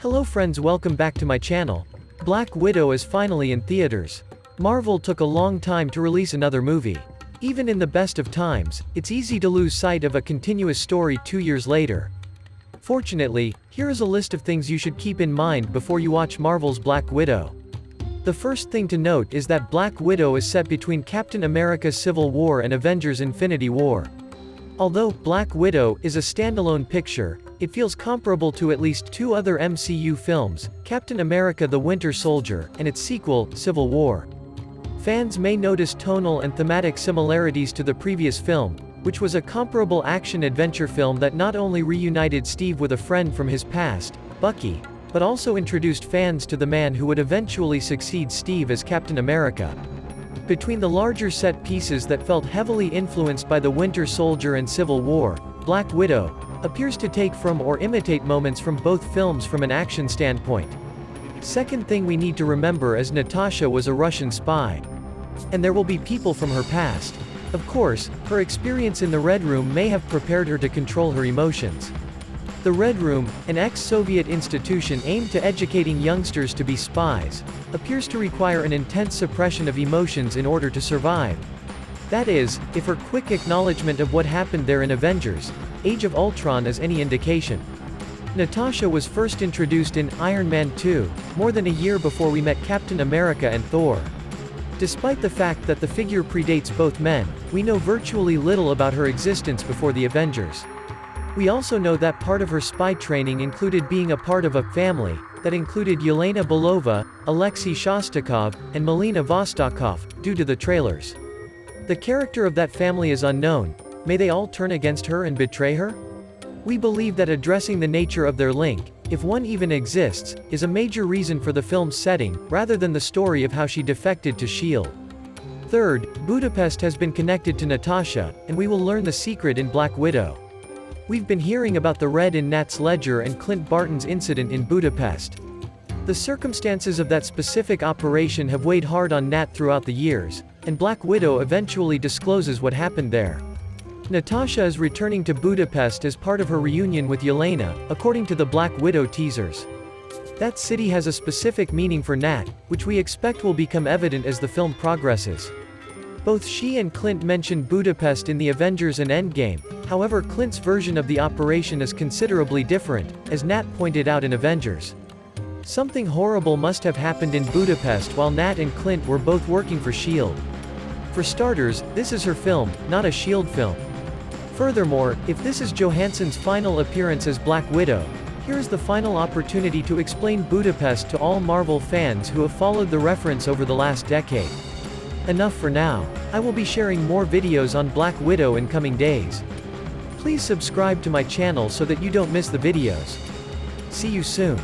Hello friends, welcome back to my channel. Black Widow is finally in theaters. Marvel took a long time to release another movie. Even in the best of times, it's easy to lose sight of a continuous story 2 years later. Fortunately, here is a list of things you should keep in mind before you watch Marvel's Black Widow. The first thing to note is that Black Widow is set between Captain America Civil War and Avengers Infinity War. Although Black Widow is a standalone picture, it feels comparable to at least 2 other MCU films, Captain America the Winter Soldier, and its sequel, Civil War. Fans may notice tonal and thematic similarities to the previous film, which was a comparable action-adventure film that not only reunited Steve with a friend from his past, Bucky, but also introduced fans to the man who would eventually succeed Steve as Captain America. Between the larger set pieces that felt heavily influenced by the Winter Soldier and Civil War, Black Widow appears to take from or imitate moments from both films from an action standpoint. Second thing we need to remember is Natasha was a Russian spy. And there will be people from her past. Of course, her experience in the Red Room may have prepared her to control her emotions. The Red Room, an ex-Soviet institution aimed to educating youngsters to be spies, appears to require an intense suppression of emotions in order to survive. That is, if her quick acknowledgement of what happened there in Avengers: Age of Ultron is any indication. Natasha was first introduced in Iron Man 2, more than a year before we met Captain America and Thor. Despite the fact that the figure predates both men, we know virtually little about her existence before the Avengers. We also know that part of her spy training included being a part of a family that included Yelena Belova, Alexei Shostakov, and Melina Vostokov, due to the trailers. The character of that family is unknown. May they all turn against her and betray her? We believe that addressing the nature of their link, if one even exists, is a major reason for the film's setting, rather than the story of how she defected to S.H.I.E.L.D. Third, Budapest has been connected to Natasha, and we will learn the secret in Black Widow. We've been hearing about the Red in Nat's ledger and Clint Barton's incident in Budapest. The circumstances of that specific operation have weighed hard on Nat throughout the years, and Black Widow eventually discloses what happened there. Natasha is returning to Budapest as part of her reunion with Yelena, according to the Black Widow teasers. That city has a specific meaning for Nat, which we expect will become evident as the film progresses. Both she and Clint mentioned Budapest in the Avengers and Endgame, however Clint's version of the operation is considerably different, as Nat pointed out in Avengers. Something horrible must have happened in Budapest while Nat and Clint were both working for S.H.I.E.L.D. For starters, this is her film, not a S.H.I.E.L.D. film. Furthermore, if this is Johansson's final appearance as Black Widow, here is the final opportunity to explain Budapest to all Marvel fans who have followed the reference over the last decade. Enough for now. I will be sharing more videos on Black Widow in coming days. Please subscribe to my channel so that you don't miss the videos. See you soon.